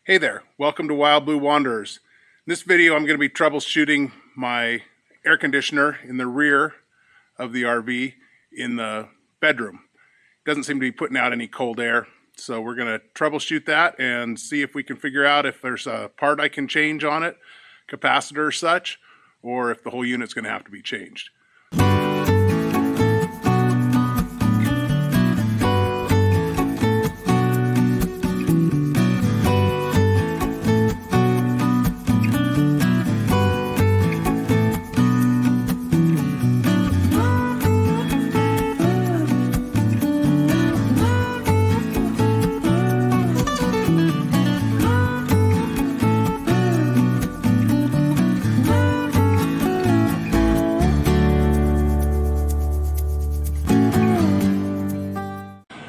Hey there, welcome to Wild Blue Wanderers. In this video I'm going to be troubleshooting my air conditioner in the rear of the RV in the bedroom. It doesn't seem to be putting out any cold air, so we're going to troubleshoot that and see if we can figure out if there's a part I can change on it, capacitor or such, or if the whole unit's going to have to be changed.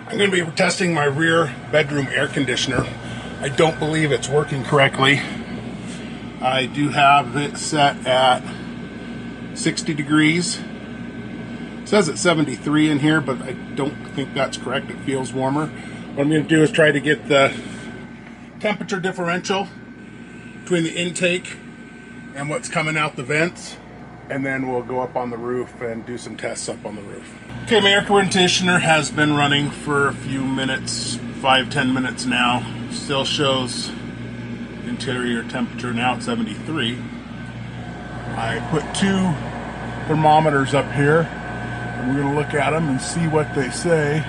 I'm going to be testing my rear bedroom air conditioner. I don't believe it's working correctly. I do have it set at 60 degrees. It says it's 73 in here, but I don't think that's correct. It feels warmer. What I'm going to do is try to get the temperature differential between the intake and what's coming out the vents, and then we'll go up on the roof and do some tests up on the roof. Okay, my air conditioner has been running for a few minutes, 5-10 minutes now. Still shows interior temperature now at 73. I put 2 thermometers up here, and we're going to look at them and see what they say.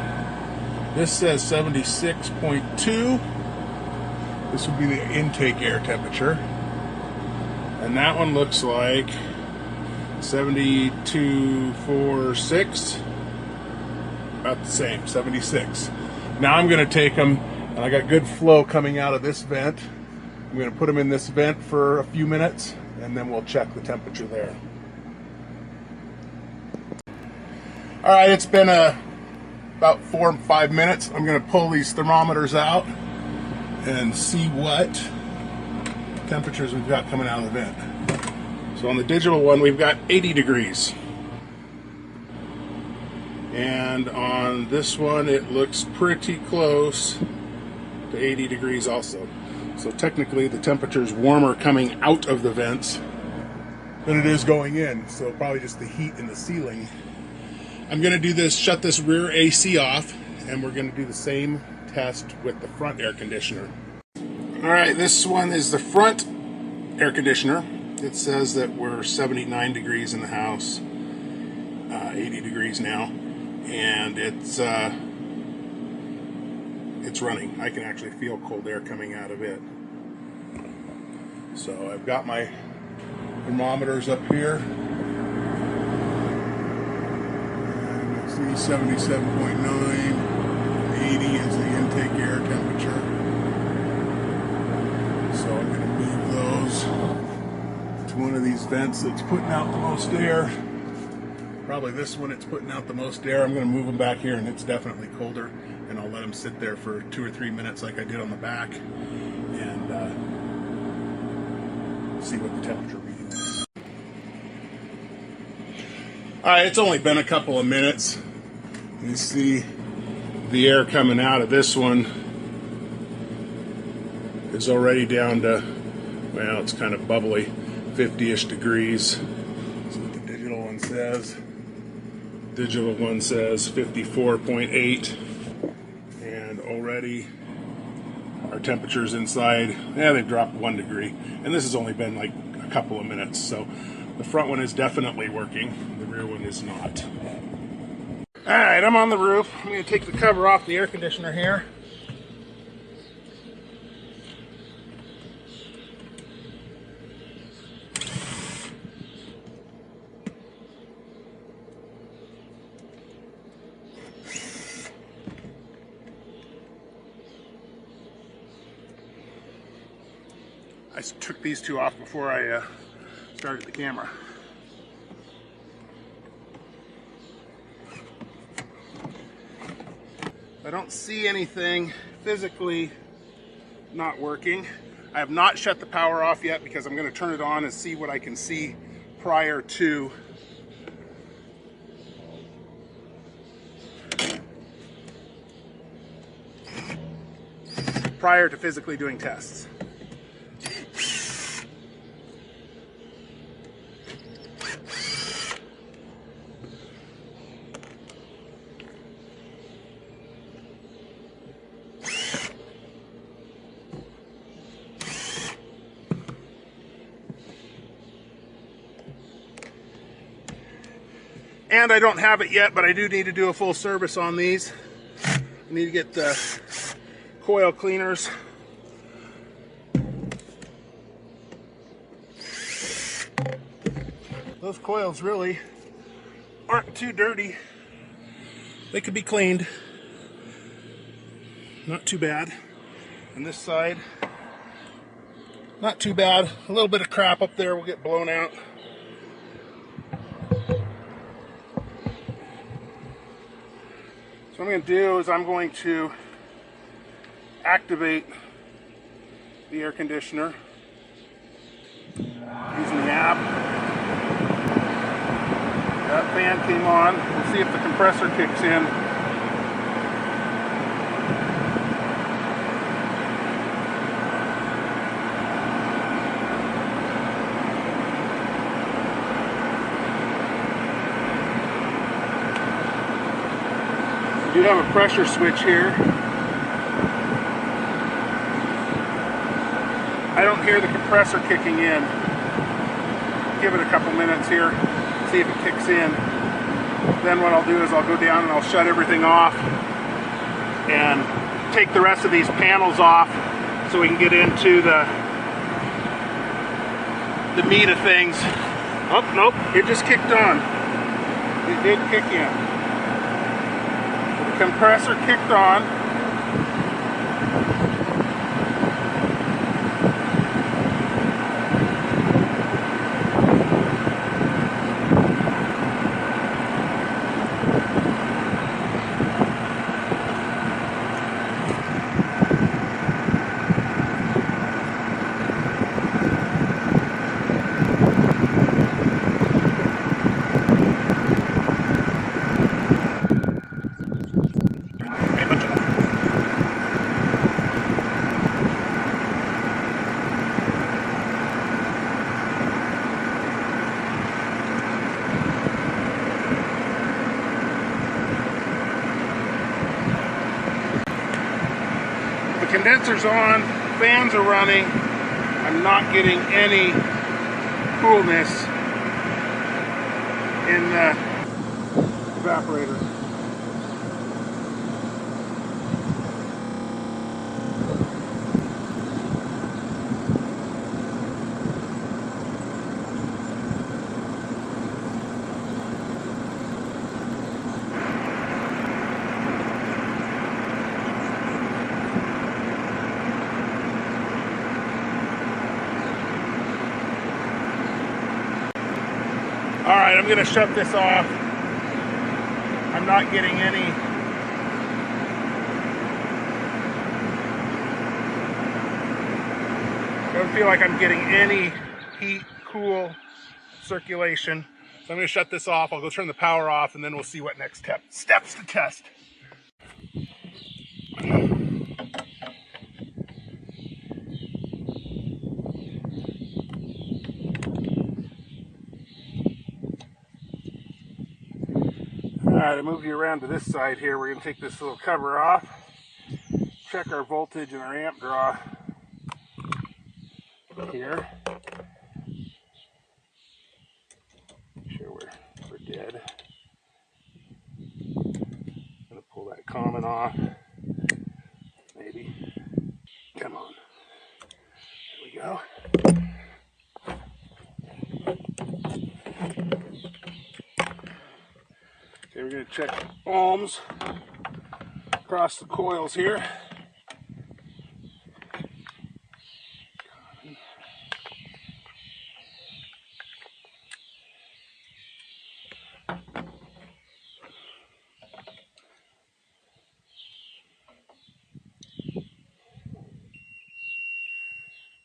This says 76.2. This would be the intake air temperature. And that one looks like 72.46. About the same, 76. Now I'm going to take them, and I got good flow coming out of this vent. I'm going to put them in this vent for a few minutes, and then we'll check the temperature there. All right, it's been about 4 or 5 minutes. I'm going to pull these thermometers out and see what temperatures we've got coming out of the vent. So on the digital one, we've got 80 degrees. And on this one, it looks pretty close to 80 degrees also. So technically, the temperature is warmer coming out of the vents than it is going in. So probably just the heat in the ceiling. I'm going to do this, shut this rear AC off, and we're going to do the same test with the front air conditioner. All right, this one is the front air conditioner. It says that we're 79 degrees in the house, 80 degrees now. And it's running. I can actually feel cold air coming out of it. So I've got my thermometers up here. And you see 77.9, 80 is the intake air temperature. So I'm going to move those to one of these vents that's putting out the most air. Probably this one, it's putting out the most air. I'm going to move them back here, and it's definitely colder, and I'll let them sit there for 2 or 3 minutes like I did on the back, and see what the temperature reading is. Alright, it's only been a couple of minutes. You see the air coming out of this one is already down to, well, it's kind of bubbly, 50-ish degrees. That's what the digital one says. Digital one says 54.8, and already our temperatures inside, they've dropped 1 degree, and this has only been like a couple of minutes. So the front one is definitely working, the rear one is not. All right, I'm on the roof. I'm going to take the cover off the air conditioner here. I took these 2 off before I started the camera. I don't see anything physically not working. I have not shut the power off yet because I'm going to turn it on and see what I can see prior to prior to physically doing tests. And I don't have it yet, but I do need to do a full service on these. I need to get the coil cleaners. Those coils really aren't too dirty. They could be cleaned. Not too bad. And this side, not too bad. A little bit of crap up there will get blown out. So what I'm going to do is I'm going to activate the air conditioner using the app. That fan came on. We'll see if the compressor kicks in. We do have a pressure switch here. I don't hear the compressor kicking in. Give it a couple minutes here, see if it kicks in. Then what I'll do is I'll go down and I'll shut everything off and take the rest of these panels off so we can get into the meat of things. Oh, nope, it just kicked on. It did kick in. Compressor kicked on. Condenser's on, fans are running. I'm not getting any coolness in the evaporator. Alright, I'm going to shut this off. I'm not getting any don't feel like I'm getting any heat, cool circulation. So I'm going to shut this off. I'll go turn the power off and then we'll see what next steps to test. Alright, I moved you around to this side here. We're going to take this little cover off, check our voltage and our amp draw here. Make sure we're dead. I'm going to pull that common off. Maybe. Come on. There we go. Okay, we're going to check ohms across the coils here.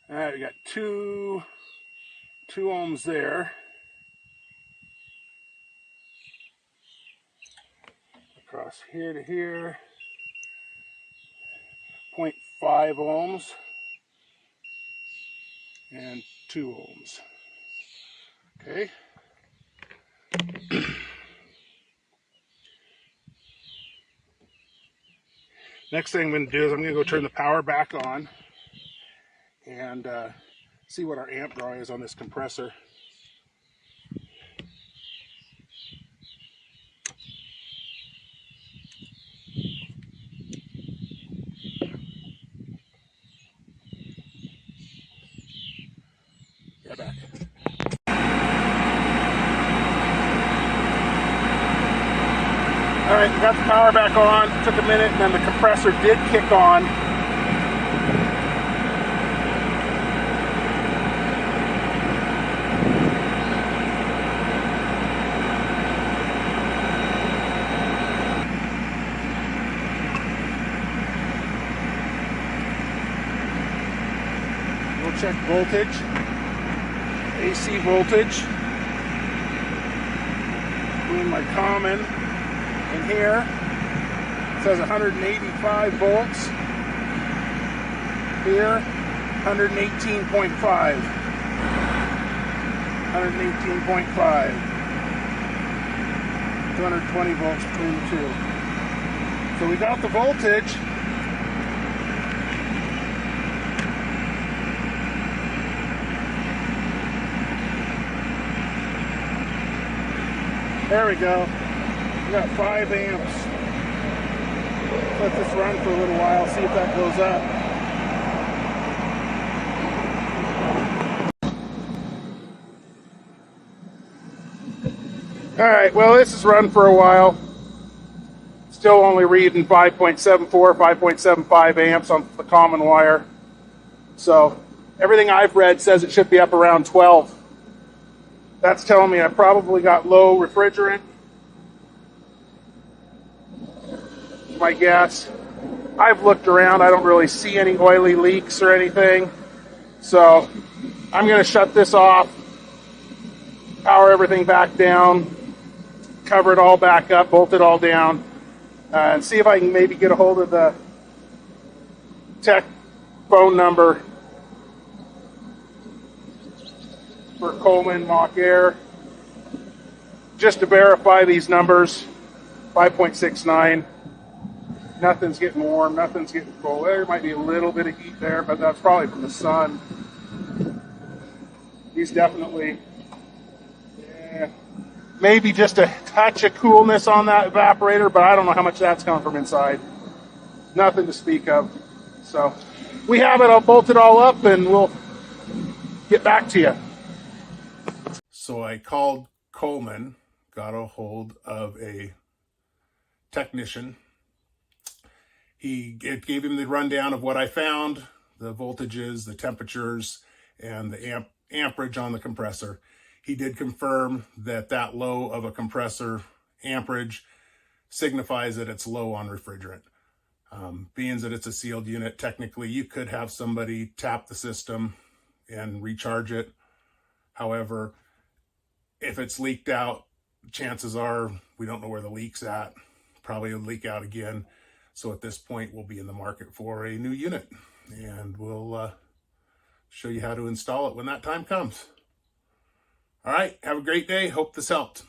Alright, we got two ohms there. Across here to here. 5 ohms and 2 ohms. Okay. Next thing I'm going to do is I'm going to go turn the power back on and see what our amp draw is on this compressor. Yeah, back. All right, got the power back on. It took a minute, and then the compressor did kick on. We'll check voltage, AC voltage. Doing my common in here. It says 185 volts. Here, 118.5. 118.5. 220 volts between the two. So we got the voltage. There we go. We got 5 amps. Let this run for a little while, see if that goes up. Alright, well this has run for a while. Still only reading 5.74, 5.75 amps on the common wire. So everything I've read says it should be up around 12. That's telling me I probably got low refrigerant. My guess. I've looked around. I don't really see any oily leaks or anything. So I'm going to shut this off, power everything back down, cover it all back up, bolt it all down, and see if I can maybe get a hold of the tech phone number for Coleman MachAir, just to verify these numbers. 5.69. Nothing's getting warm, nothing's getting cold. There might be a little bit of heat there, but that's probably from the sun. He's definitely, maybe just a touch of coolness on that evaporator, but I don't know how much that's coming from inside. Nothing to speak of. So we have it, I'll bolt it all up and we'll get back to you. So I called Coleman, got a hold of a technician. It gave him the rundown of what I found, the voltages, the temperatures, and the amperage on the compressor. He did confirm that that low of a compressor amperage signifies that it's low on refrigerant. Being that it's a sealed unit, technically you could have somebody tap the system and recharge it. However, if it's leaked out, chances are we don't know where the leak's at. Probably will leak out again. So at this point, we'll be in the market for a new unit, and we'll show you how to install it when that time comes. All right, have a great day. Hope this helped.